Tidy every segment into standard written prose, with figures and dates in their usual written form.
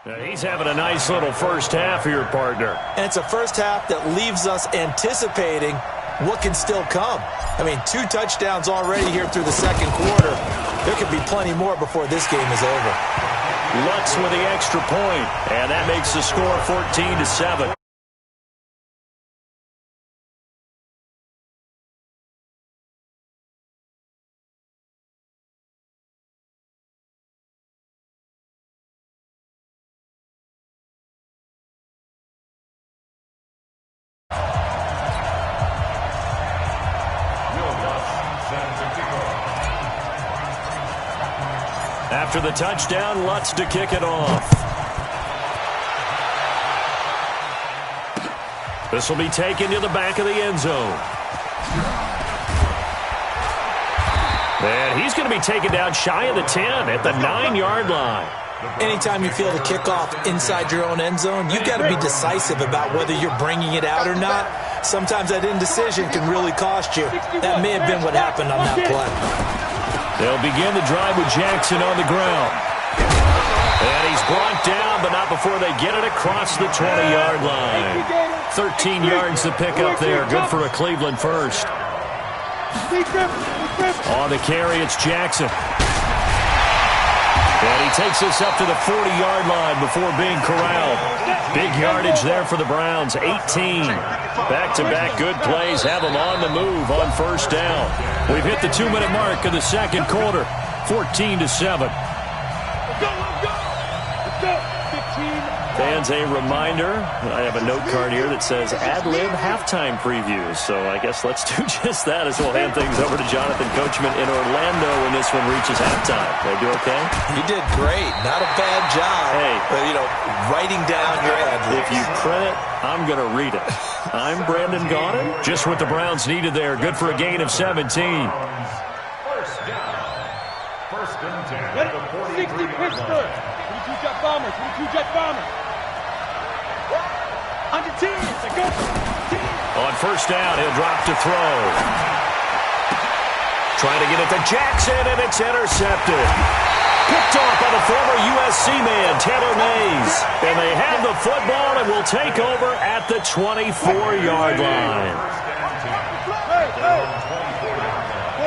He's having a nice little first half here, partner. And it's a first half that leaves us anticipating what can still come. I mean, 2 touchdowns already here through the second quarter. There could be plenty more before this game is over. Lutz with the extra point, and that makes the score 14-7. After the touchdown, Lutz to kick it off. This will be taken to the back of the end zone. And he's going to be taken down shy of the 10 at the 9-yard line. Anytime you feel the kickoff inside your own end zone, you've got to be decisive about whether you're bringing it out or not. Sometimes that indecision can really cost you. That may have been what happened on that play. They'll begin the drive with Jackson on the ground. And he's brought down, but not before they get it across the 20-yard line. 13 yards to pick up there. Good for a Cleveland first. On the carry, it's Jackson. And he takes this up to the 40-yard line before being corralled. Big yardage there for the Browns, 18. Back-to-back good plays have them on the move on first down. We've hit the 2-minute mark of the second quarter, 14-7. Fans, a reminder, I have a note card here that says ad-lib halftime previews. So I guess let's do just that as we'll hand things over to Jonathan Coachman in Orlando when this one reaches halftime. Did I do okay? You did great. Not a bad job. Hey. But, writing down your ad-libs. If you print it, I'm going to read it. I'm Brandon Gaudin. Just what the Browns needed there. Good for a gain of 17. First down. First and 10. 60 Pittsburgh. 22-jet bombers. 22-jet bombers. Under 10. They go. On first down, he'll drop to throw. Trying to get it to Jackson, and it's intercepted. Picked off by the former USC man, Taylor Mays. And they have the football and will take over at the 24-yard line.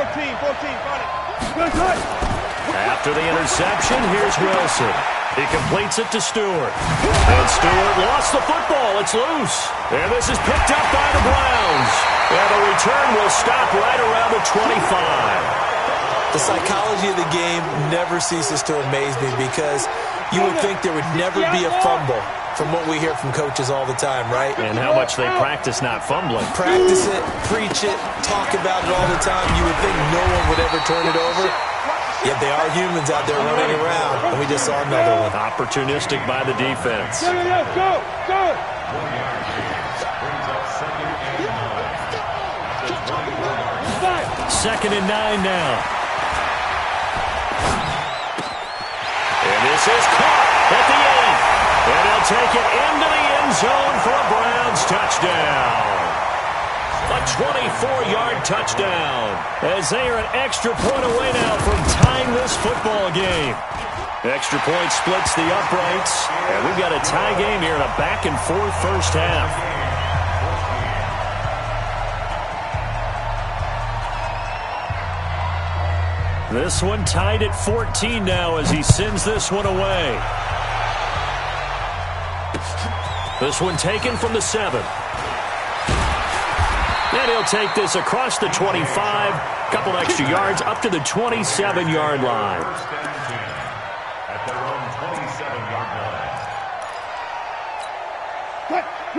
14, After the interception, here's Wilson. He completes it to Stewart. And Stewart lost the football. It's loose. And this is picked up by the Browns. And the return will stop right around the 25. The psychology of the game never ceases to amaze me because you would think there would never be a fumble from what we hear from coaches all the time, right? And how much they practice not fumbling. Practice it, preach it, talk about it all the time. You would think no one would ever turn it over. Yet they are humans out there running around, and we just saw another one. Opportunistic by the defense. Go! Second and 9 now. And this is caught at the 8. And they'll take it into the end zone for a Browns touchdown. A 24-yard touchdown. As they are an extra point away now from tying this football game. Extra point splits the uprights. And we've got a tie game here in a back-and-forth first half. This one tied at 14 now as he sends this one away. This one taken from the 7. And he'll take this across the 25. Couple extra yards up to the 27-yard line.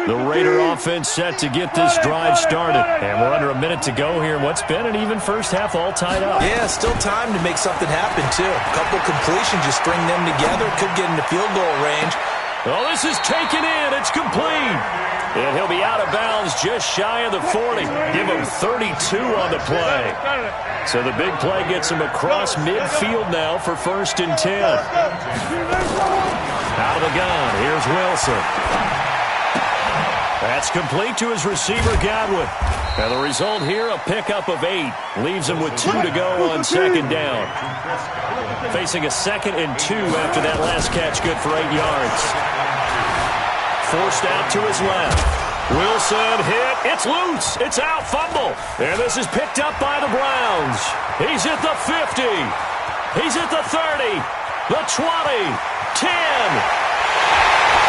The Raider offense set to get this drive started. And we're under a minute to go here in what's been an even first half all tied up. Yeah, still time to make something happen, too. A couple completions, you string them together, could get into field goal range. Well, this is taken in. It's complete. And he'll be out of bounds just shy of the 40. Give him 32 on the play. So the big play gets him across midfield now for first and 10. Out of the gun, here's Wilson. That's complete to his receiver, Godwin. And the result here, a pickup of 8. Leaves him with 2 to go on second down. Facing a 2nd and 2 after that last catch, good for 8 yards. Forced out to his left. Wilson hit. It's loose. It's out. Fumble. And this is picked up by the Browns. He's at the 50. He's at the 30. The 20. 10.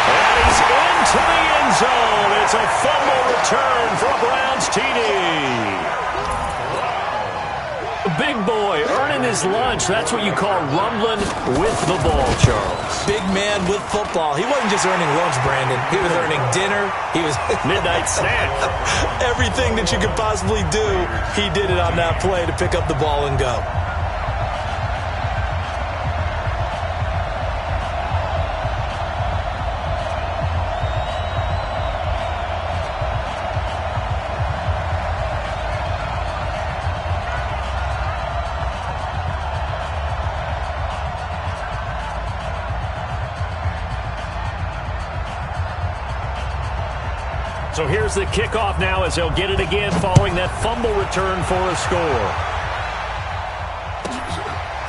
And he's into the end zone. It's a fumble return for a Browns TD. Big boy earning his lunch. That's what you call rumbling with the ball, Charles. Big man with football. He wasn't just earning lunch, Brandon. He was earning dinner. He was midnight snack. Everything that you could possibly do, he did it on that play to pick up the ball and go. So here's the kickoff now as they'll get it again following that fumble return for a score.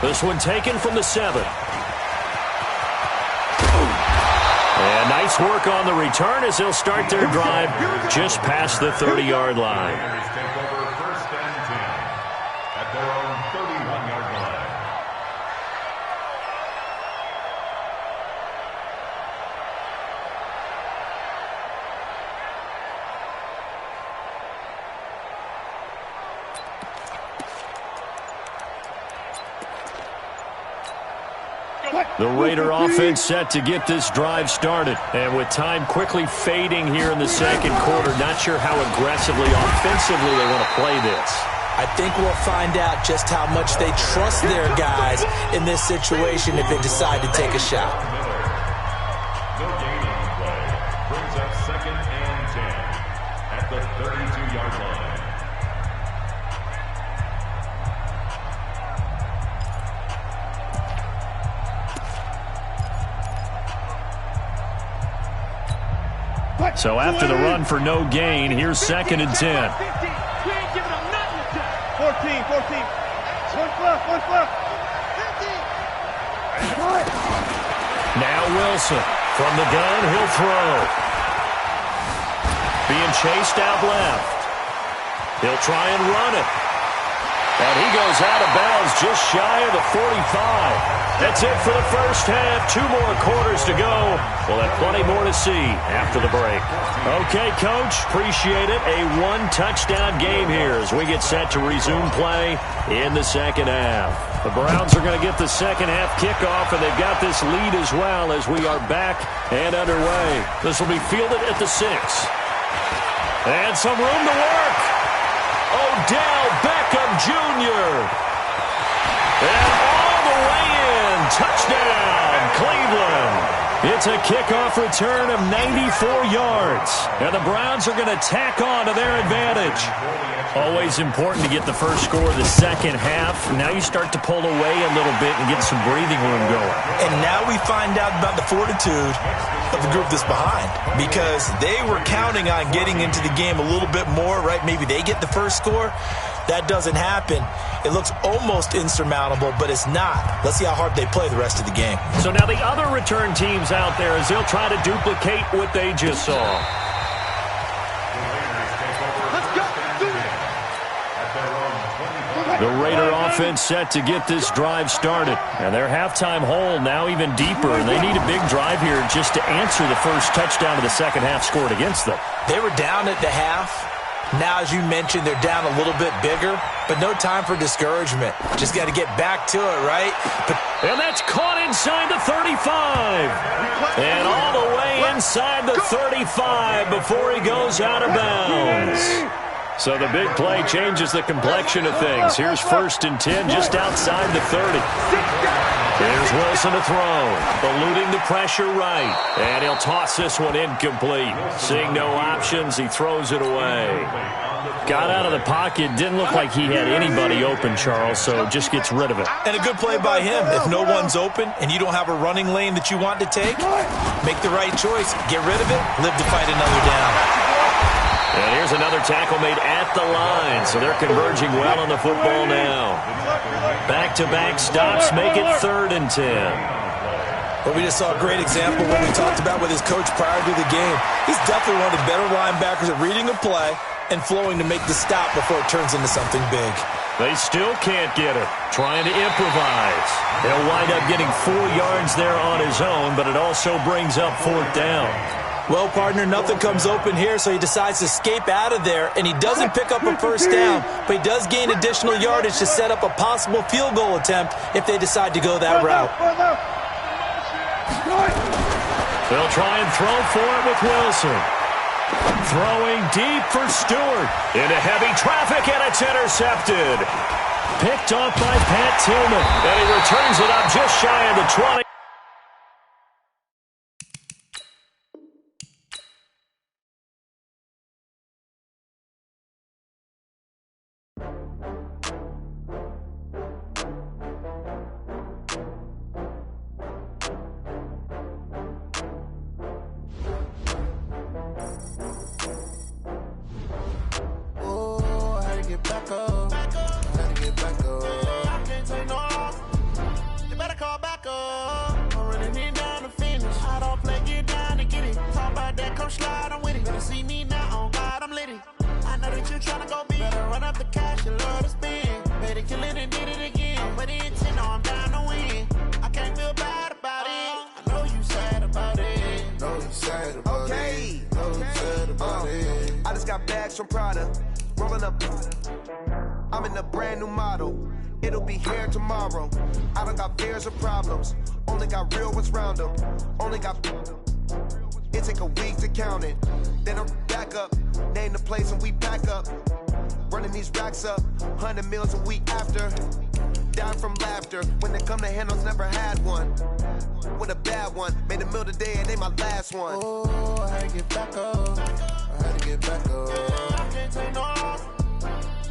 This one taken from the 7. And nice work on the return as they'll start their drive just past the 30-yard line. Take over 1st and 10 at their own 31-yard line. The Raider offense set to get this drive started. And with time quickly fading here in the second quarter, not sure how aggressively, offensively they want to play this. I think we'll find out just how much they trust their guys in this situation if they decide to take a shot. No gain on the play. Brings up 2nd and 10 at the 32-yard line. So after the run for no gain, here's 2nd and 10. We ain't giving them nothing. 14. One fluff. Now Wilson. From the gun, he'll throw. Being chased out left. He'll try and run it. And he goes out of bounds just shy of the 45. That's it for the first half. 2 more quarters to go. We'll have plenty more to see after the break. Okay, Coach, appreciate it. A 1-touchdown game here as we get set to resume play in the second half. The Browns are going to get the second half kickoff, and they've got this lead as well as we are back and underway. This will be fielded at the 6. And some room to work. Odell Beckham Jr. And all the way in. Touchdown, Cleveland. It's a kickoff return of 94 yards. And the Browns are going to tack on to their advantage. Always important to get the first score of the second half. Now you start to pull away a little bit and get some breathing room going. And now we find out about the fortitude of the group that's behind, because they were counting on getting into the game a little bit more, right? Maybe they get the first score. That doesn't happen. It looks almost insurmountable, but it's not. Let's see how hard they play the rest of the game. So now the other return teams out there as they'll try to duplicate what they just saw. The Raider offense set to get this drive started. And their halftime hole now even deeper. And they need a big drive here just to answer the first touchdown of the second half scored against them. They were down at the half. Now, as you mentioned, they're down a little bit bigger, but no time for discouragement. Just got to get back to it, right? And that's caught inside the 35. And all the way inside the 35 before he goes out of bounds. So the big play changes the complexion of things. Here's 1st and 10 just outside the 30. Here's Wilson to throw. Eluding the pressure right. And he'll toss this one incomplete. Seeing no options, he throws it away. Got out of the pocket. Didn't look like he had anybody open, Charles, so just gets rid of it. And a good play by him. If no one's open and you don't have a running lane that you want to take, make the right choice. Get rid of it. Live to fight another down. There's another tackle made at the line, so they're converging well on the football now. Back-to-back stops make it 3rd and 10. Well, we just saw a great example of what we talked about with his coach prior to the game. He's definitely one of the better linebackers at reading a play and flowing to make the stop before it turns into something big. They still can't get it. Trying to improvise. He'll wind up getting 4 yards there on his own, but it also brings up 4th down. Well, partner, nothing comes open here, so he decides to escape out of there, and he doesn't pick up a first down, but he does gain additional yardage to set up a possible field goal attempt if they decide to go that route. They'll try and throw for it with Wilson. Throwing deep for Stewart. Into heavy traffic, and it's intercepted. Picked off by Pat Tillman, and he returns it up just shy of the 20. I'm in a brand new model. It'll be here tomorrow. I don't got fears or problems. Only got real ones round them. Only got... It take a week to count it. Then I'm back up. Name the place and we pack up. Running these racks up. 100 meals a week after. Down from laughter. When they come to handles, never had one. With a bad one. Made a meal today and they my last one. Oh, I had to get back up. I had to get back up. I can't take no loss.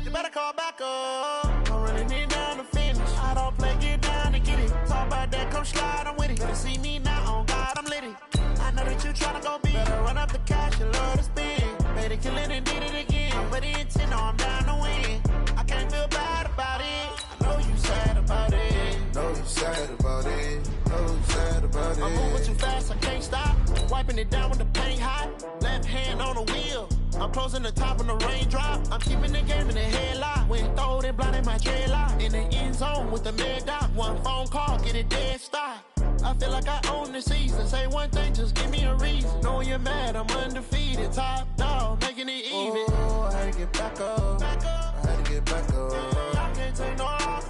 You better call back up. I'm running it down to finish. I don't play, get down to get it. Talk about that, come slide, I'm with it. Better see me now, on God, I'm litty. I know that you tryna go big. Better run up the cash, you love to spin. Made it, kill it, and did it again. But the intent, no, I'm down to win. I can't feel bad about it. I know you sad about it. Know you sad about it. Know you sad about it. I'm moving too fast, I can't stop. Wiping it down when the paint hot. Left hand on the wheel. I'm closing the top when the raindrop. I'm keeping the game in the headlock. When throwed and blinded my dreadlock. In the end zone with the mad dot. One phone call, get it dead stop. I feel like I own the season. Say one thing, just give me a reason. Knowing you're mad, I'm undefeated. Top dog, making it even. Oh, I had to get back up. I had to get back up. I can't take no loss.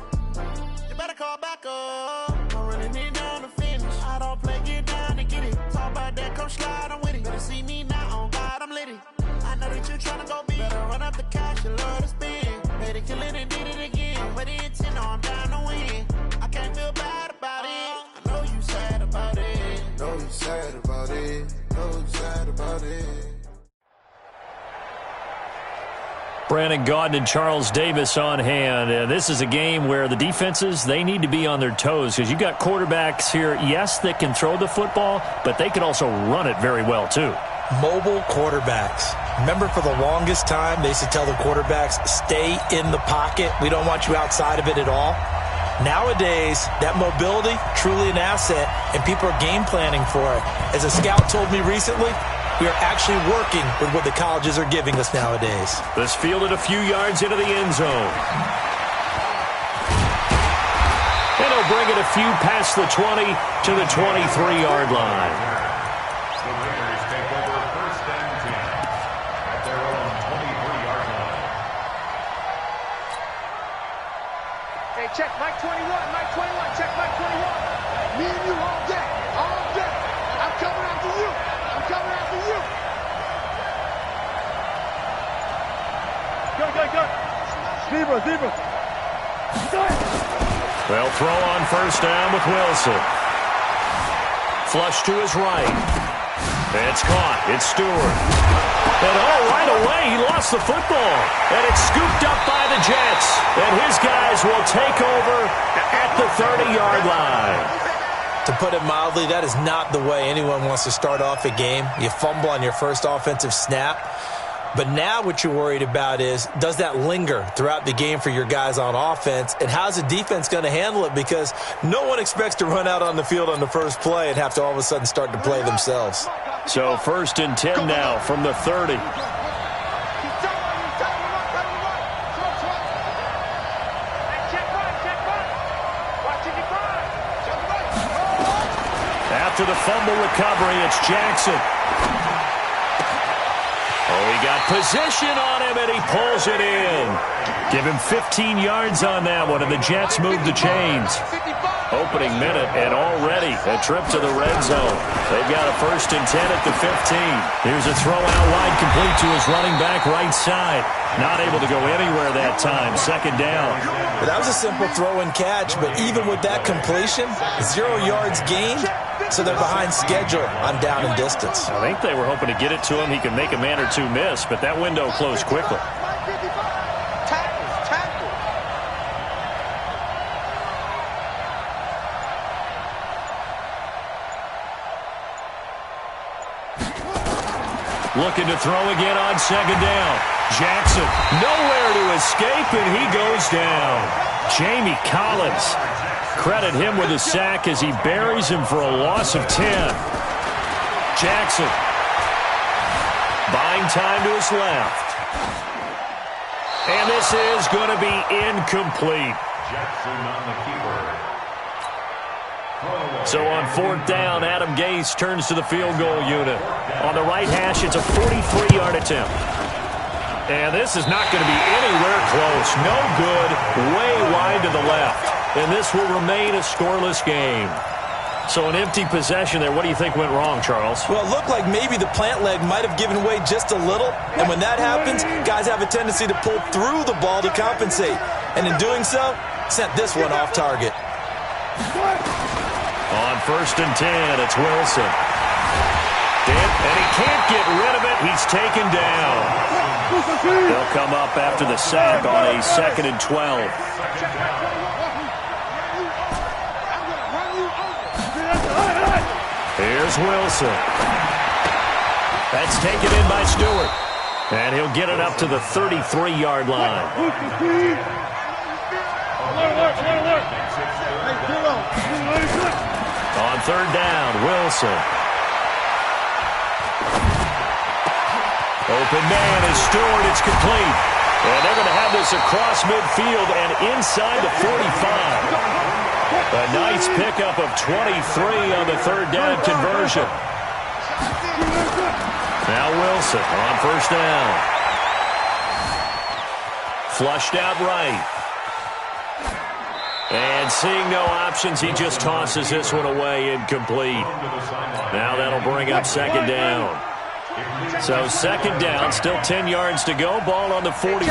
You better call back up. I'm running it down to finish. I don't play, get down to get it. Talk about that, come slide, I'm with it. Better see me now, on God, I'm litty. I know that you tryna go big. Better run up the cash, you love to spin. Made it, kill it, and did it again. But the intent, no, I'm down to win. I can't feel bad about it. I know you sad about it. Know you sad about it. Know you sad about it. Brandon Gaudin and Charles Davis on hand. And this is a game where the defenses, they need to be on their toes because you've got quarterbacks here, yes, that can throw the football, but they can also run it very well, too. Mobile quarterbacks. Remember, for the longest time, they used to tell the quarterbacks, stay in the pocket. We don't want you outside of it at all. Nowadays, that mobility, truly an asset, and people are game planning for it. As a scout told me recently, we are actually working with what the colleges are giving us nowadays. This fielded a few yards into the end zone. And he'll bring it a few past the 20 to the 23-yard line. The Raiders take over 1st and 10 at their own 23-yard line. Hey, check Mike 21, Mike 21, check Mike 21. Me and you all day, all day. I'm coming after you. I'm coming after you. Go, go, go. Zebra. They'll throw on 1st down with Wilson. Flush to his right. It's caught. It's Stewart. And right away, he lost the football. And it's scooped up by the Jets. And his guys will take over at the 30-yard line. To put it mildly, that is not the way anyone wants to start off a game. You fumble on your first offensive snap. But now what you're worried about is, does that linger throughout the game for your guys on offense? And how's the defense going to handle it? Because no one expects to run out on the field on the first play and have to all of a sudden start to play themselves. So 1st and 10 now from the 30. After the fumble recovery, it's Jackson. Oh, he got position on him, and he pulls it in. Give him 15 yards on that one, and the Jets move the chains. Opening minute, and already a trip to the red zone. They've got a 1st and 10 at the 15. Here's a throw out wide, complete to his running back right side. Not able to go anywhere that time. 2nd down. That was a simple throw and catch, but even with that completion, 0 yards gained. So they're behind schedule on down and distance. I think they were hoping to get it to him. He could make a man or two miss, but that window closed quickly. Looking to throw again on 2nd down. Jackson nowhere to escape, and he goes down. Jamie Collins. Credit him with a sack as he buries him for a loss of 10. Jackson buying time to his left. And this is going to be incomplete. Jackson on the keeper. So on 4th down, Adam Gase turns to the field goal unit. On the right hash, it's a 43-yard attempt. And this is not going to be anywhere close. No good, way wide to the left. And this will remain a scoreless game. So an empty possession there. What do you think went wrong, Charles? Well, it looked like maybe the plant leg might have given way just a little. And when that happens, guys have a tendency to pull through the ball to compensate. And in doing so, sent this one off target. On 1st and 10, it's Wilson. And he can't get rid of it. He's taken down. They'll come up after the sack on a 2nd and 12. Here's Wilson. That's taken in by Stewart. And he'll get it up to the 33-yard line. On 3rd down, Wilson. Open man is Stewart. It's complete. And they're going to have this across midfield and inside the 45. A nice pickup of 23 on the 3rd down conversion. Now Wilson on 1st down. Flushed out right. And seeing no options, he just tosses this one away, incomplete. Now that'll bring up 2nd down. So 2nd down, still 10 yards to go. Ball on the 43.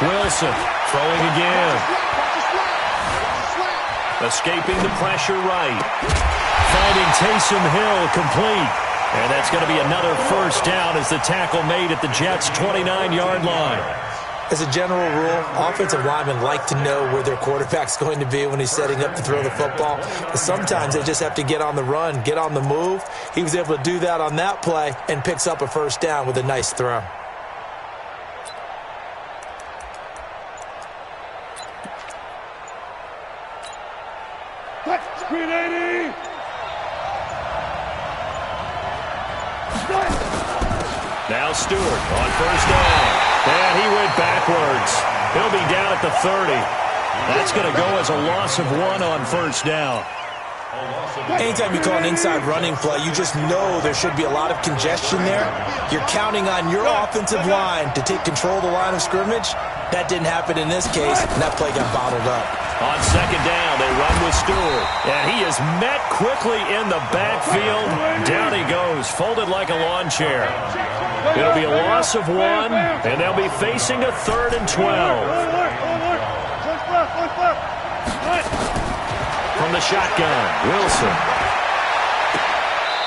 Wilson throwing again. Escaping the pressure right. Finding Taysom Hill complete. And that's going to be another 1st down as the tackle made at the Jets' 29-yard line. As a general rule, offensive linemen like to know where their quarterback's going to be when he's setting up to throw the football. But sometimes they just have to get on the run, get on the move. He was able to do that on that play and picks up a 1st down with a nice throw. Screen 80! Now Stewart on 1st down. And he went backwards. He'll be down at the 30. That's going to go as a loss of 1 on 1st down. Anytime you call an inside running play, you just know there should be a lot of congestion there. You're counting on your offensive line to take control of the line of scrimmage. That didn't happen in this case, and that play got bottled up. On 2nd down, they run with Stewart. And he is met quickly in the backfield. Down he goes, folded like a lawn chair. It'll be a loss of 1, and they'll be facing a 3rd and 12. From the shotgun, Wilson.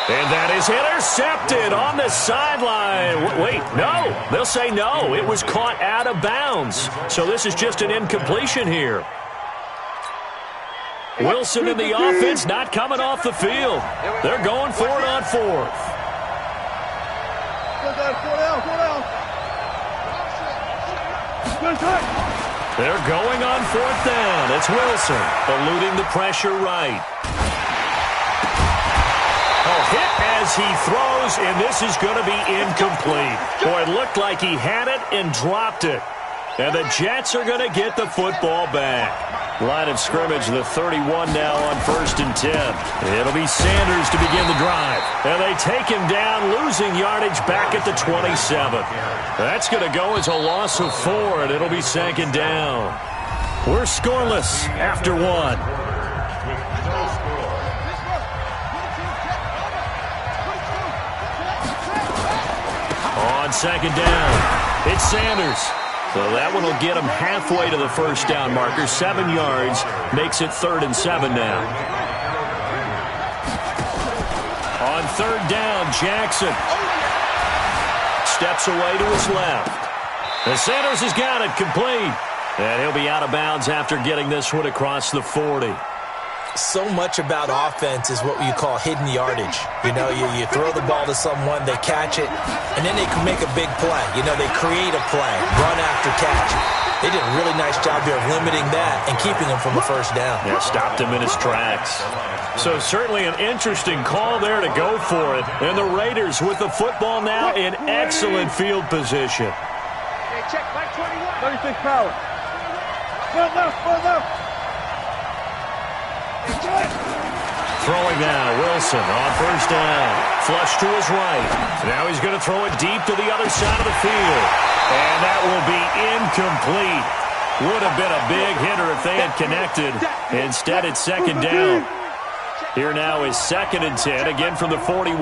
And that is intercepted on the sideline. Wait, no. They'll say no. It was caught out of bounds. So this is just an incompletion here. Wilson and the offense not coming off the field. They're going for it on 4th. They're going on 4th down. It's Wilson eluding the pressure right. Hit as he throws, and this is going to be incomplete. Boy, it looked like he had it and dropped it. And the Jets are going to get the football back. Line of scrimmage, the 31 now on 1st and 10. It'll be Sanders to begin the drive. And they take him down, losing yardage back at the 27. That's going to go as a loss of 4, and it'll be 2nd down. We're scoreless after 1. On 2nd down, it's Sanders. So that one will get him halfway to the 1st down marker. 7 yards makes it 3rd and 7 now. On 3rd down, Jackson steps away to his left. And Sanders has got it complete. And he'll be out of bounds after getting this one across the 40. So much about offense is what you call hidden yardage. You know, you throw the ball to someone, they catch it, and then they can make a big play. You know, they create a play, run after catch. They did a really nice job here of limiting that and keeping him from a 1st down. Yeah, stopped him in his tracks. So certainly an interesting call there to go for it. And the Raiders with the football now in excellent field position. Hey, check, Mike 21. 36 power. Foot left. Throwing now, Wilson on 1st down. Flush to his right. Now he's going to throw it deep to the other side of the field. And that will be incomplete. Would have been a big hitter if they had connected. Instead, it's 2nd down. Here now is 2nd and 10, again from the 41.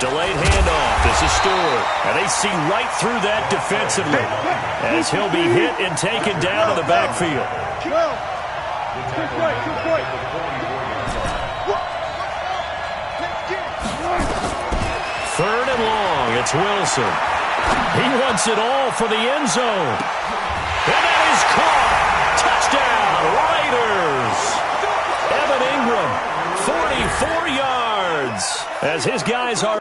Delayed handoff. This is Stewart. And they see right through that defensively as he'll be hit and taken down to the backfield. 3rd and long. It's Wilson. He wants it all for the end zone. And that is caught. Touchdown, Raiders. Evan Ingram, 44 yards. As his guys are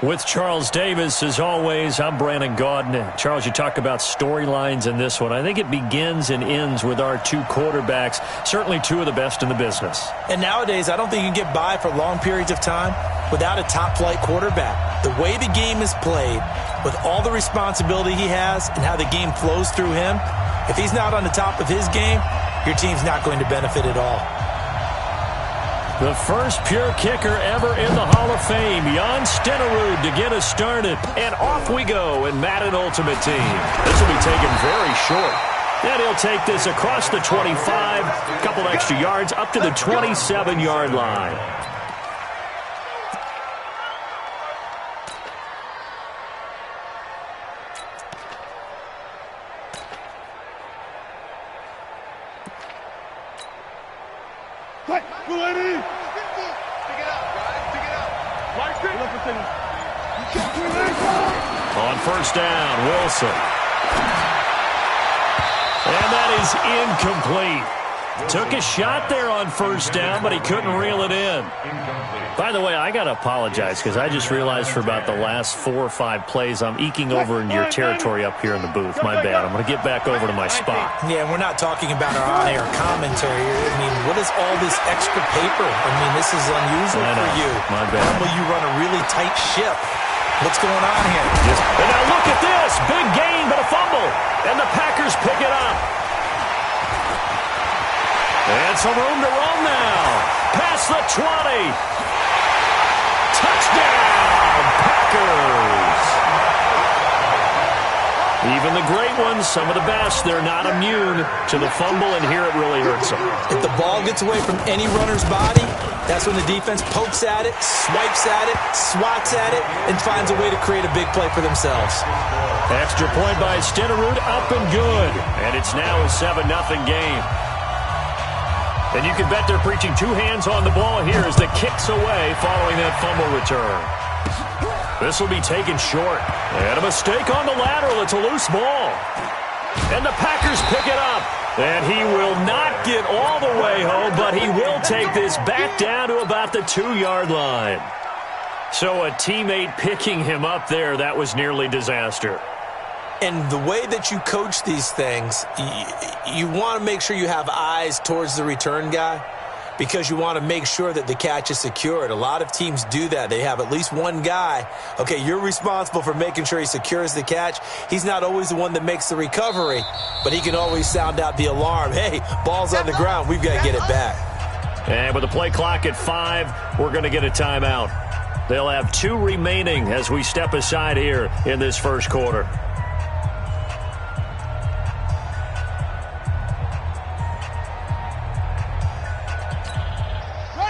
With Charles Davis, as always, I'm Brandon Gaudin. Charles, you talk about storylines in this one. I think it begins and ends with our 2 quarterbacks, certainly 2 of the best in the business. And nowadays, I don't think you can get by for long periods of time without a top-flight quarterback. The way the game is played, with all the responsibility he has and how the game flows through him, if he's not on the top of his game, your team's not going to benefit at all. The first pure kicker ever in the Hall of Fame, Jan Stenerud, to get us started. And off we go in Madden Ultimate Team. This will be taken very short. And he'll take this across the 25, a couple extra yards up to the 27-yard line. Pick it up, guys. Pick it up. On first down, Wilson. And that is incomplete. Took a shot there on first down, but he couldn't reel it in. By the way, I got to apologize because I just realized for about the last 4 or 5 plays, I'm eking over into your territory up here in the booth. My bad. I'm going to get back over to my spot. Yeah, we're not talking about our on-air commentary. I mean, what is all this extra paper? I mean, this is unusual for you. My bad. Normally you run a really tight ship. What's going on here? And now look at this. Big gain, but a fumble. And the Packers pick it up. And some room to run now. Past the 20. Touchdown, Packers. Even the great ones, some of the best, they're not immune to the fumble, and here it really hurts them. If the ball gets away from any runner's body, that's when the defense pokes at it, swipes at it, swats at it, and finds a way to create a big play for themselves. Extra point by Stenerud, up and good. And it's now a 7-0 game. And you can bet they're preaching 2 hands on the ball here as the kick's away following that fumble return. This will be taken short. And a mistake on the lateral. It's a loose ball. And the Packers pick it up. And he will not get all the way home, but he will take this back down to about the 2-yard line. So a teammate picking him up there, that was nearly disaster. And the way that you coach these things, you want to make sure you have eyes towards the return guy because you want to make sure that the catch is secured. A lot of teams do that. They have at least one guy. Okay, you're responsible for making sure he secures the catch. He's not always the one that makes the recovery, but he can always sound out the alarm. Hey, ball's on the ground. We've got to get it back. And with the play clock at 5, we're going to get a timeout. They'll have 2 remaining as we step aside here in this first quarter.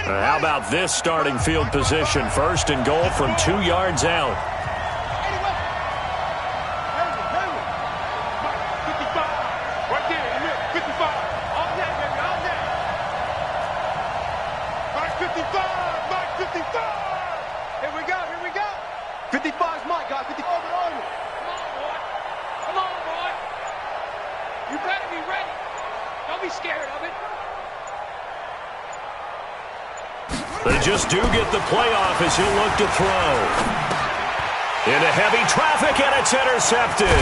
How about this starting field position? First and goal from 2 yards out. Right there, 55. All day, baby, all day. Mike 55, Mike 55. Here we go, here we go. 55 is Mike, guys. 55 on you. Come on, boy. You better be ready. Don't be scared of it. They just do get the playoff as he'll look to throw. Into heavy traffic, and it's intercepted.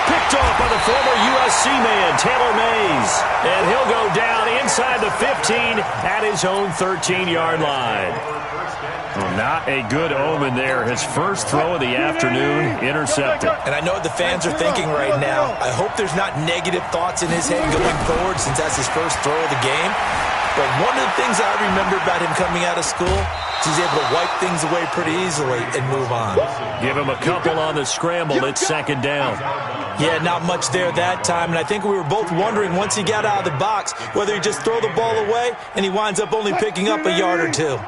Picked off by the former USC man, Taylor Mays. And he'll go down inside the 15 at his own 13-yard line. Well, not a good omen there. His first throw of the afternoon, intercepted. And I know what the fans are thinking right now. I hope there's not negative thoughts in his head going forward since that's his first throw of the game. But one of the things I remember about him coming out of school is he's able to wipe things away pretty easily and move on. Give him a couple on the scramble. It's second down. Yeah, not much there that time. And I think we were both wondering once he got out of the box whether he'd just throw the ball away and he winds up only picking up a yard or 2. Bang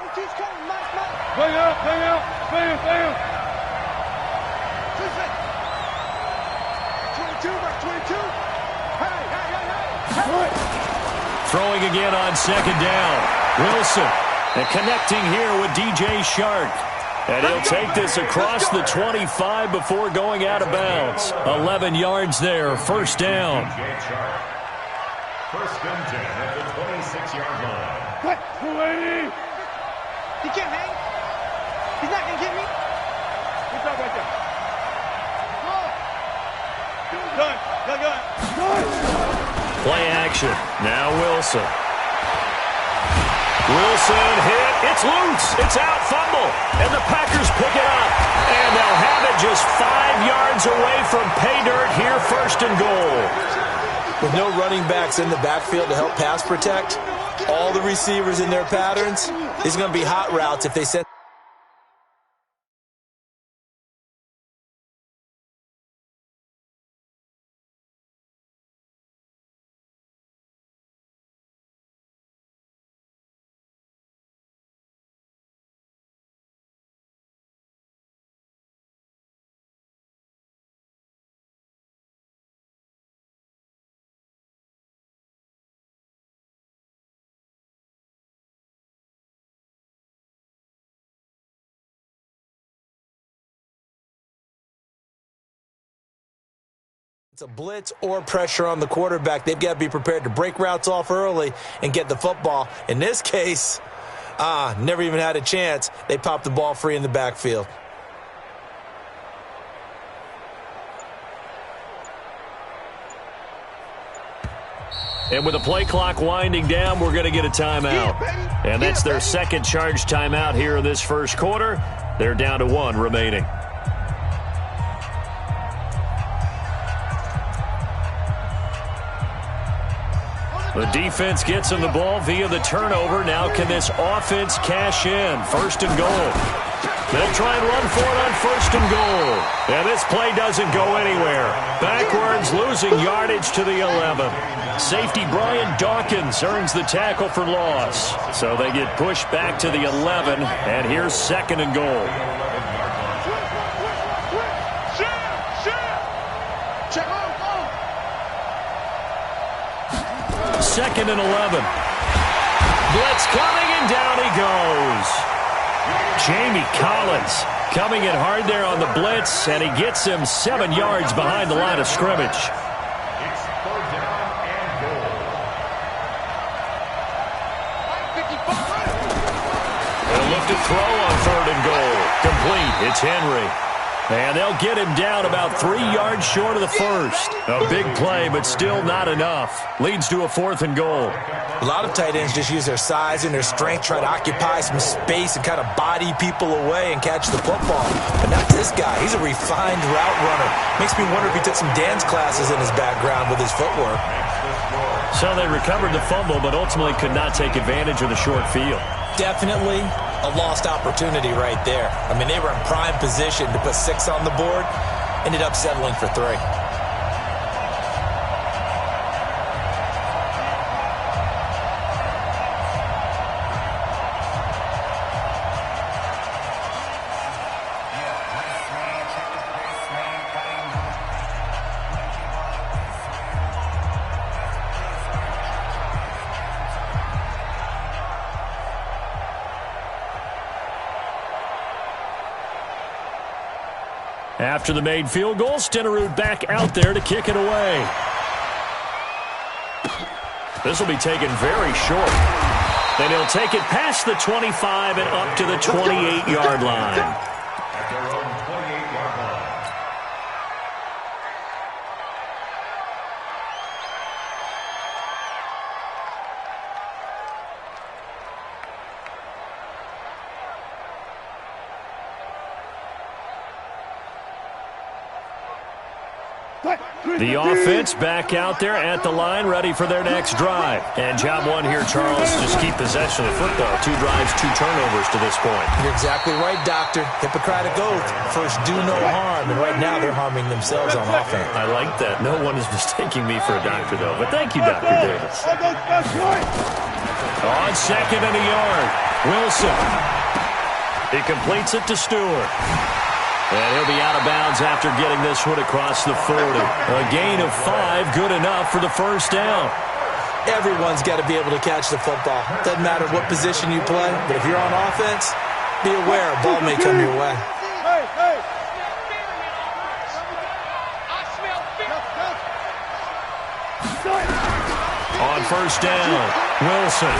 out, bang out, bang, bang. 22, Mark 22. Hey, hey, hey, hey. Throwing again on second down. Wilson and connecting here with DJ Shark. And he'll take this across the 25 before going out of bounds. 11 yards there, first down. First and 10 at the 26-yard line. What? 280. He can't hang. He's not going to get me. What's up right there? Gun. Play action. Now Wilson. Wilson hit. It's loose. It's out. Fumble. And the Packers pick it up. And they'll have it just 5 yards away from pay dirt here, first and goal. With no running backs in the backfield to help pass protect, all the receivers in their patterns, these are going to be hot routes if they send It's a blitz or pressure on the quarterback. They've got to be prepared to break routes off early and get the football. In this case, never even had a chance. They popped the ball free in the backfield. And with the play clock winding down, we're going to get a timeout. And that's their second charge timeout here in this first quarter. They're down to 1 remaining. The defense gets him the ball via the turnover. Now can this offense cash in? 1st and goal. They'll try and run for it on 1st and goal. And this play doesn't go anywhere. Backwards, losing yardage to the 11. Safety Brian Dawkins earns the tackle for loss. So they get pushed back to the 11. And here's 2nd and goal. Second and 11. Blitz coming, and down he goes. Jamie Collins coming in hard there on the blitz, and he gets him 7 yards behind the line of scrimmage. It's 3rd down and goal. They'll look to throw on 3rd and goal. Complete. It's Henry. And they'll get him down about 3 yards short of the first. A big play, but still not enough. Leads to a 4th and goal. A lot of tight ends just use their size and their strength, try to occupy some space and kind of body people away and catch the football. But not this guy. He's a refined route runner. Makes me wonder if he took some dance classes in his background with his footwork. So they recovered the fumble, but ultimately could not take advantage of the short field. Definitely a lost opportunity right there. I mean, they were in prime position to put 6 on the board. Ended up settling for 3. After the made field goal, Stenerud back out there to kick it away. This will be taken very short. Then he'll take it past the 25 and up to the 28-yard line. At their own 28-yard line. The offense back out there at the line, ready for their next drive. And job 1 here, Charles, just keep possession of the football. 2 drives, 2 turnovers to this point. You're exactly right, Doctor. Hippocratic oath. First, do no harm. And right now, they're harming themselves on offense. I like that. No one is mistaking me for a doctor, though. But thank you, Dr. Davis. On 2nd and a yard, Wilson. He completes it to Stewart. And he'll be out of bounds after getting this one across the 40. A gain of 5, good enough for the first down. Everyone's got to be able to catch the football. Doesn't matter what position you play, but if you're on offense, be aware a ball may come your way. On 1st down, Wilson.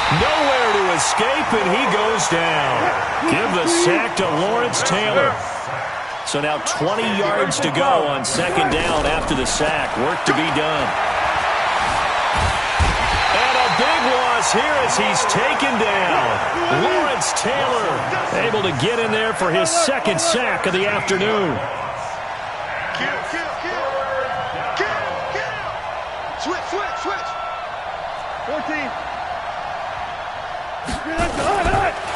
Nowhere to escape, and he goes down. Give the sack to Lawrence Taylor. So now 20 yards to go on 2nd down after the sack. Work to be done. And a big loss here as he's taken down. Lawrence Taylor able to get in there for his 2nd sack of the afternoon. Switch. 14.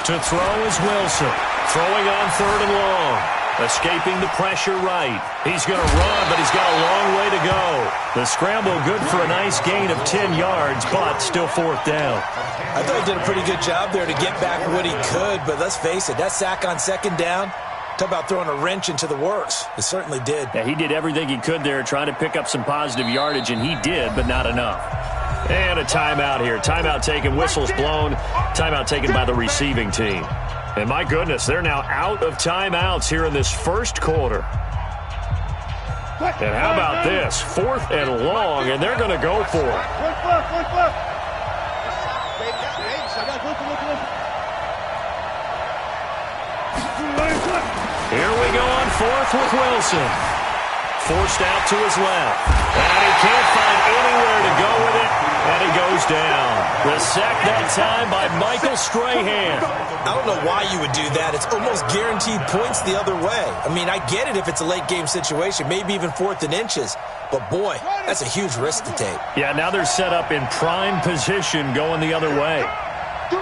To throw is Wilson. Throwing on 3rd and long. Escaping the pressure right. He's going to run, but he's got a long way to go. The scramble good for a nice gain of 10 yards, but still 4th down. I thought he did a pretty good job there to get back what he could, but let's face it, that sack on 2nd down, talk about throwing a wrench into the works. It certainly did. Yeah, he did everything he could there trying to pick up some positive yardage, and he did, but not enough. And a timeout here. Timeout taken, whistles blown. Timeout taken by the receiving team. And my goodness, they're now out of timeouts here in this first quarter. And how about this? 4th and long, and they're going to go for it. Here we go on 4th with Wilson. Forced out to his left. And he can't find anywhere to go with it, and he goes down. The sack that time by Michael Strahan. I don't know why you would do that. It's almost guaranteed points the other way. I mean, I get it if it's a late game situation, maybe even 4th and inches. But, boy, that's a huge risk to take. Yeah, now they're set up in prime position going the other way. You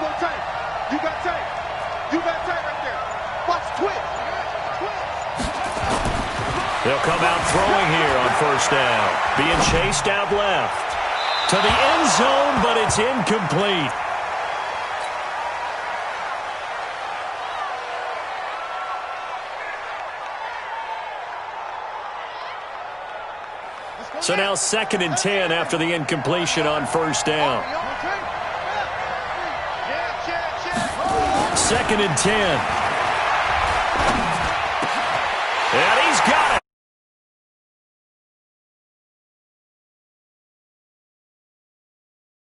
got tape. You got tape. You got tape right there. Watch twitch. They'll come out throwing here on 1st down. Being chased out left. To the end zone, but it's incomplete. So now 2nd and 10 after the incompletion on 1st down. 2nd and 10. And he's got it.